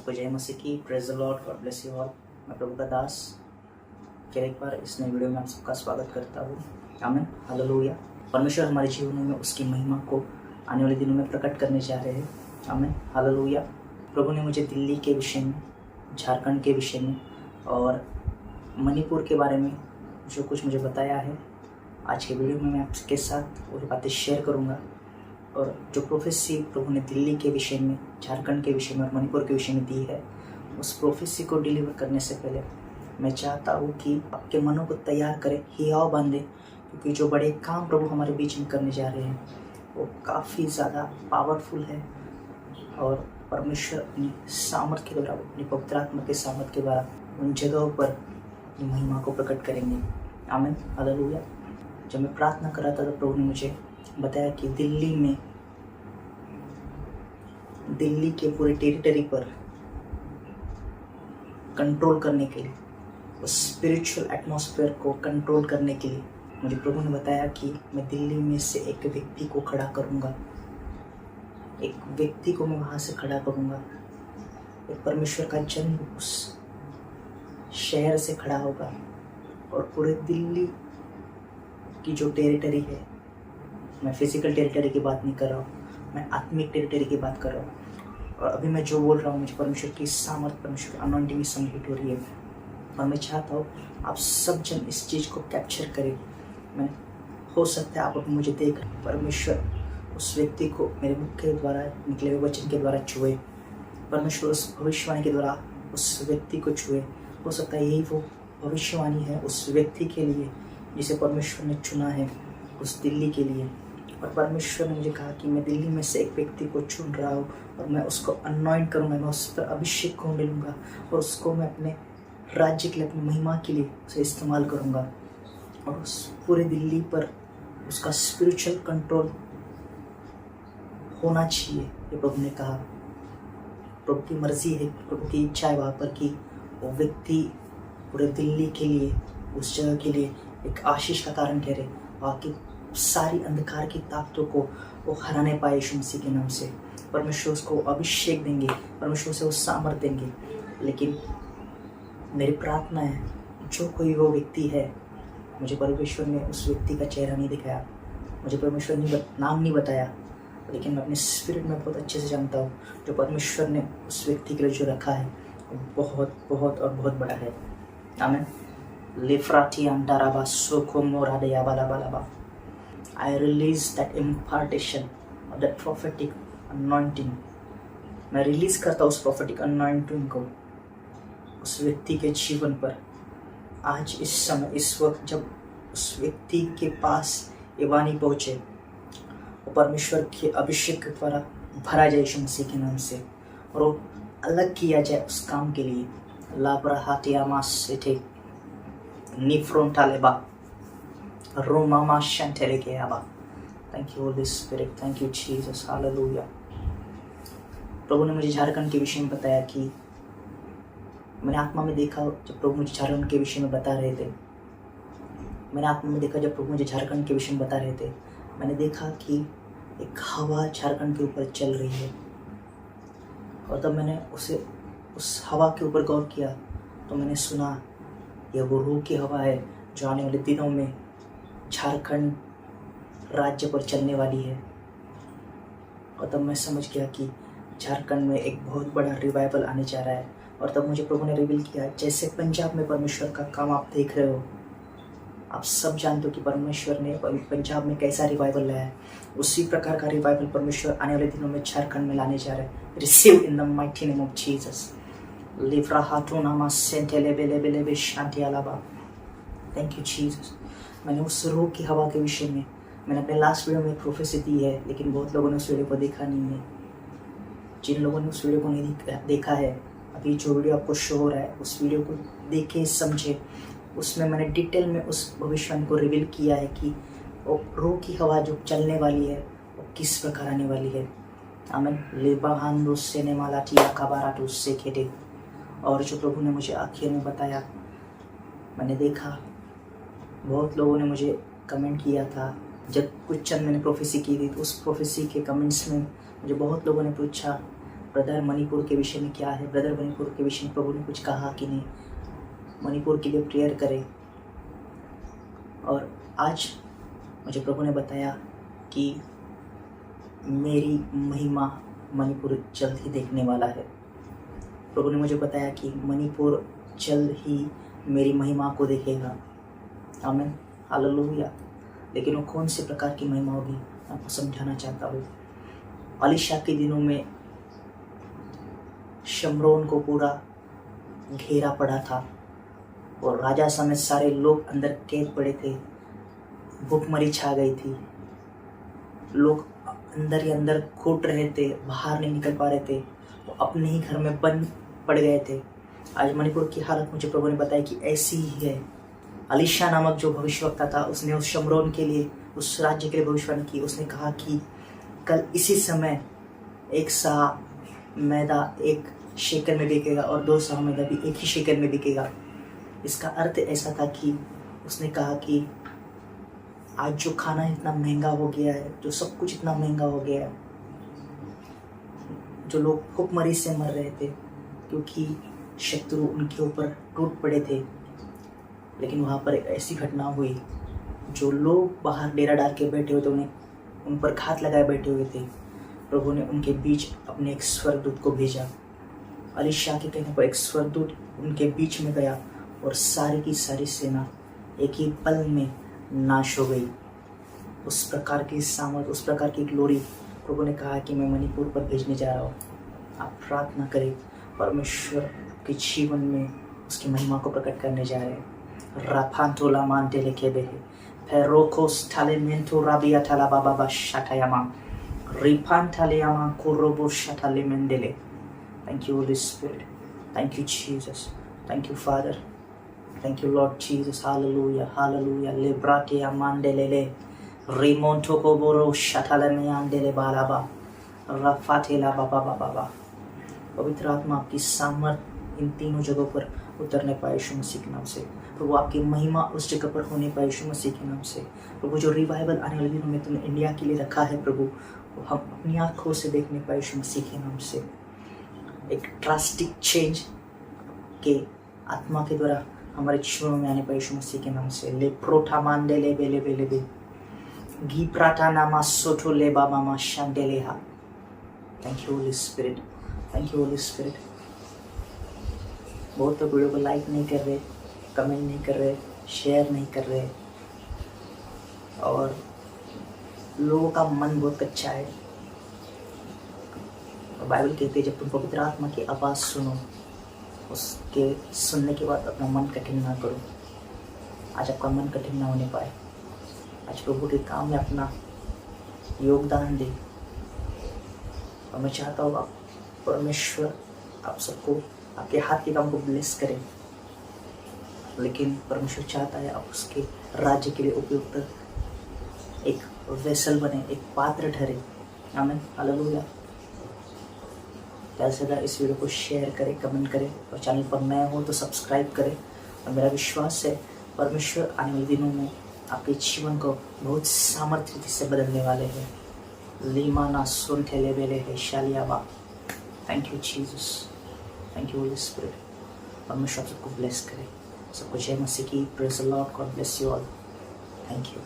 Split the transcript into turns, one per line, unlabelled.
सबको जय मसीह की। Praise the lord, God bless you all. मैं प्रभु का दास फिर एक बार इस नए वीडियो में आप सबका स्वागत करता हूँ। आमीन, हालेलुया। परमेश्वर हमारे जीवनों में उसकी महिमा को आने वाले दिनों में प्रकट करने जा रहे हैं। आमीन, हालेलुया। प्रभु ने मुझे दिल्ली के विषय में, झारखंड के विषय में और मणिपुर के बारे में जो कुछ मुझे बताया है, आज के वीडियो में मैं आपके साथ वो बातें शेयर करूँगा। और जो प्रोफेसी प्रभु ने दिल्ली के विषय में, झारखंड के विषय में और मणिपुर के विषय में दी है, उस प्रोफेसी को डिलीवर करने से पहले मैं चाहता हूँ कि आपके मनों को तैयार करें, हियाव बांधे, क्योंकि जो बड़े काम प्रभु हमारे बीच में करने जा रहे हैं वो काफ़ी ज़्यादा पावरफुल है। और परमेश्वर अपनी सामर्थ के द्वारा, अपनी पवित्र आत्मा के सामर्थ के द्वारा उन जगहों पर अपनी महिमा को प्रकट करेंगे। आमीन, हालेलुया। जब मैं प्रार्थना कर रहा था तो प्रभु ने मुझे बताया कि दिल्ली के पूरे टेरिटरी पर कंट्रोल करने के लिए, उस स्पिरिचुअल एटमॉस्फेयर को कंट्रोल करने के लिए मुझे प्रभु ने बताया कि मैं दिल्ली में से एक व्यक्ति को खड़ा करूँगा, एक व्यक्ति को मैं वहाँ से खड़ा करूँगा। एक परमेश्वर का जन्म उस शहर से खड़ा होगा और पूरे दिल्ली की जो टेरिटरी है, मैं फिजिकल टेरिटरी की बात नहीं कर रहा हूँ, मैं आत्मिक टेरिटरी की बात कर रहा हूँ। और अभी मैं जो बोल रहा हूँ, मुझे परमेश्वर की सामर्थ, परमेश्वर की अनॉइंटिंग संहित हो रही है और मैं चाहता हूँ आप सब जन इस चीज़ को कैप्चर करें। मैं हो सकता है आप अभी मुझे देख, परमेश्वर उस व्यक्ति को मेरे मुख के द्वारा निकले हुए वचन के द्वारा छुए, परमेश्वर उस भविष्यवाणी के द्वारा उस व्यक्ति को छुए। हो सकता है यही वो भविष्यवाणी है उस व्यक्ति के लिए जिसे परमेश्वर ने चुना है, उस दिल्ली के लिए। और परमेश्वर ने मुझे कहा कि मैं दिल्ली में से एक व्यक्ति को चुन रहा हूँ और मैं उसको अनॉइंट करूँगा, मैं उस पर अभिषेक को मिलूँगा और उसको मैं अपने राज्य के लिए, अपनी महिमा के लिए उसे इस्तेमाल करूँगा। और उस पूरे दिल्ली पर उसका स्पिरिचुअल कंट्रोल होना चाहिए, ये प्रभु ने कहा। प्रभु की मर्जी है, प्रभु की इच्छा है वहाँ पर कि वो व्यक्ति पूरे दिल्ली के लिए, उस जगह के लिए एक आशीष का कारण ठहरे। वहाँ की सारी अंधकार की ताकतों को वो हराने पाए यीशु मसीह के नाम से। परमेश्वर उसको अभिषेक देंगे, परमेश्वर से वो सामर्थ देंगे। लेकिन मेरी प्रार्थना है, जो कोई वो व्यक्ति है, मुझे परमेश्वर ने उस व्यक्ति का चेहरा नहीं दिखाया, मुझे परमेश्वर ने नाम नहीं बताया, लेकिन मैं अपने स्पिरिट में बहुत अच्छे से जानता हूँ जो परमेश्वर ने उस व्यक्ति के लिए जो रखा है वो बहुत बहुत और बहुत बड़ा है। आमीन। लिफ्राटी अंडाराबा सोको मोरादया बालाबालाबा। I release that impartation of that prophetic anointing. मैं रिलीज करता हूँ उस prophetic anointing को उस व्यक्ति के जीवन पर। आज इस समय, इस वक्त जब उस व्यक्ति के पास ये वाणी पहुँचे, वो परमेश्वर के अभिषेक के द्वारा भरा जाए यीशु मसीह के नाम से, और वो अलग किया जाए उस काम के लिए। लाब्राहाटियामास सेठे निफ्रोंटालेबा रोमामा शंटेलेके आबा। Thank you holy spirit, thank you Jesus, hallelujah. प्रभु ने मुझे झारखंड के विषय में बताया कि मैंने आत्मा में देखा, जब प्रभु मुझे झारखंड के विषय में बता रहे थे, मैंने आत्मा में देखा जब प्रभु मुझे झारखंड के विषय में बता रहे थे, मैंने देखा कि एक हवा झारखंड के ऊपर चल रही है। और तब मैंने उस हवा के ऊपर गौर किया तो मैंने सुना यह वो रूह की हवा है जो आने वाले दिनों में झारखंड राज्य पर चलने वाली है। और तब मैं समझ गया कि झारखंड में एक बहुत बड़ा रिवाइवल आने जा रहा है। और तब मुझे प्रभु ने रिवील किया, जैसे पंजाब में परमेश्वर का काम आप देख रहे हो, आप सब जानते हो कि परमेश्वर ने पंजाब में कैसा रिवाइवल लाया है, उसी प्रकार का रिवाइवल परमेश्वर आने वाले दिनों में झारखंड में लाने जा रहा है। Receive in the mighty name of Jesus. लिफ्रा हाथोनामा सेंटेलेबेलेबेलेबे शांति अलाबा। Thank you Jesus. मैंने उस रूह की हवा के विषय में, मैंने अपने लास्ट वीडियो में एक प्रोफेसी दी है, लेकिन बहुत लोगों ने उस वीडियो को देखा नहीं है। जिन लोगों ने उस वीडियो को नहीं देखा है, अभी जो वीडियो आपको शो हो रहा है, उस वीडियो को देखे, समझे। उसमें मैंने डिटेल में उस भविष्यवाणी को रिवील किया है कि वो रूह की हवा जो चलने वाली है वो किस प्रकार आने वाली है। आमीन। लेबाहान सेने मालाटिया काबाराटू से खेटे। और जो प्रभु ने मुझे आखिर में बताया, मैंने देखा बहुत लोगों ने मुझे कमेंट किया था, जब कुछ चंद मैंने प्रोफेसी की थी तो उस प्रोफेसी के कमेंट्स में मुझे बहुत लोगों ने पूछा ब्रदर मणिपुर के विषय में क्या है, ब्रदर मणिपुर के विषय में प्रभु ने कुछ कहा कि नहीं, मणिपुर के लिए प्रेयर करें। और आज मुझे प्रभु ने बताया कि मेरी महिमा मणिपुर जल्द ही देखने वाला है। प्रभु ने मुझे बताया कि मणिपुर जल्द ही मेरी महिमा को देखेगा। आमीन, हालेलुया। लेकिन वो कौन से प्रकार की महिमा होगी, मैं आपको समझाना चाहता हूँ। अलीशा के दिनों में शमरोन को पूरा घेरा पड़ा था और राजा समेत सारे लोग अंदर कैद पड़े थे। भूखमरी छा गई थी, लोग अंदर ही अंदर घुट रहे थे, बाहर नहीं निकल पा रहे थे, वो अपने ही घर में बंद पड़ गए थे। आज मणिपुर की हालत मुझे प्रभु ने बताई कि ऐसी ही है। अलीशा नामक जो भविष्यवक्ता था, उसने उस शमरोन के लिए, उस राज्य के लिए भविष्यवाणी की। उसने कहा कि कल इसी समय 1 सा मैदा 1 शेकल में बिकेगा और 2 सा मैदा भी 1 ही शेकल में बिकेगा। इसका अर्थ ऐसा था कि उसने कहा कि आज जो खाना इतना महंगा हो गया है, जो सब कुछ इतना महंगा हो गया है, जो लोग भूखमरी से मर रहे थे क्योंकि शत्रु उनके ऊपर टूट पड़े थे। लेकिन वहाँ पर एक ऐसी घटना हुई, जो लोग बाहर डेरा डाल के बैठे हुए थे, उन्हें उन पर घात लगाए बैठे हुए थे, प्रभु ने उनके बीच अपने एक स्वर्गदूत को भेजा। अलीशा के कहने पर एक स्वर्गदूत उनके बीच में गया और सारी की सारी सेना एक ही पल में नाश हो गई। उस प्रकार की सामर्थ, उस प्रकार की ग्लोरी प्रभु ने कहा कि मैं मणिपुर पर भेजने जा रहा हूँ। आप प्रार्थना करें, परमेश्वर के जीवन में उसकी महिमा को प्रकट करने जा रहे हैं। राफांतोला मानते लिखे बे फेरोकोस थाले मेंटो राबिया थाला बाबा बशाटायामा रिफान थालेयामा कुरोबो शटाले मेंडेले। Thank you holy spirit, thank you Jesus, thank you father, thank you Lord Jesus, hallelujah, hallelujah. Lebrate amandelele rimonto koboro shatalame andele balaba rafatela baba baba। पवित्र आत्मा आपकी सामर्थ इन तीनों जगहों पर उतरने पाए यीशु मसीह के नाम से। प्रभु आपकी महिमा उस जगह पर होने पाए यीशु मसीह के नाम से। प्रभु जो रिवाइवल आने वाले दिनों में तुमने इंडिया के लिए रखा है प्रभु, वो हम अपनी आँखों से देखने पाए यीशु मसीह के नाम से। एक ड्रास्टिक चेंज के आत्मा के द्वारा हमारे जीवन में आने पर यीशु मसीह के नाम से। ले प्रोटा मांडे ले बेले बेले बे गी प्राटा नामा सोटो ले बाबा मा शांडेले हा। Thank you holy spirit, thank you holy spirit. बहुत लोग वीडियो को लाइक नहीं कर रहे, कमेंट नहीं कर रहे, शेयर नहीं कर रहे, और लोगों का मन बहुत कच्चा है। बाइबल कहती है जब तुम पवित्र आत्मा की आवाज़ सुनो, उसके सुनने के बाद अपना मन कठिन ना करो। आज आपका मन कठिन ना होने पाए। आज प्रभु के काम में अपना योगदान दे। और मैं चाहता हूँ आप परमेश्वर आप सबको आपके हाथ के काम को ब्लेस करें, लेकिन परमेश्वर चाहता है आप उसके राज्य के लिए उपयुक्त एक वेसल बने, एक पात्र ठहरे। आमीन, हालेलुया। ज़्यादा से ज़्यादा इस वीडियो को शेयर करें, कमेंट करें, और चैनल पर नए हो तो सब्सक्राइब करें। और मेरा विश्वास है परमेश्वर आने वाले दिनों में आपके जीवन को बहुत सामर्थ्य से बदलने वाले हैं। लीमा ना सुन ठेले बेले है शालियाबा। Thank you Jesus, thank you holy spirit. परमेश्वर सबको ब्लेस करे। सबको जय मसीह की। Praise the lord, God bless you all. Thank you.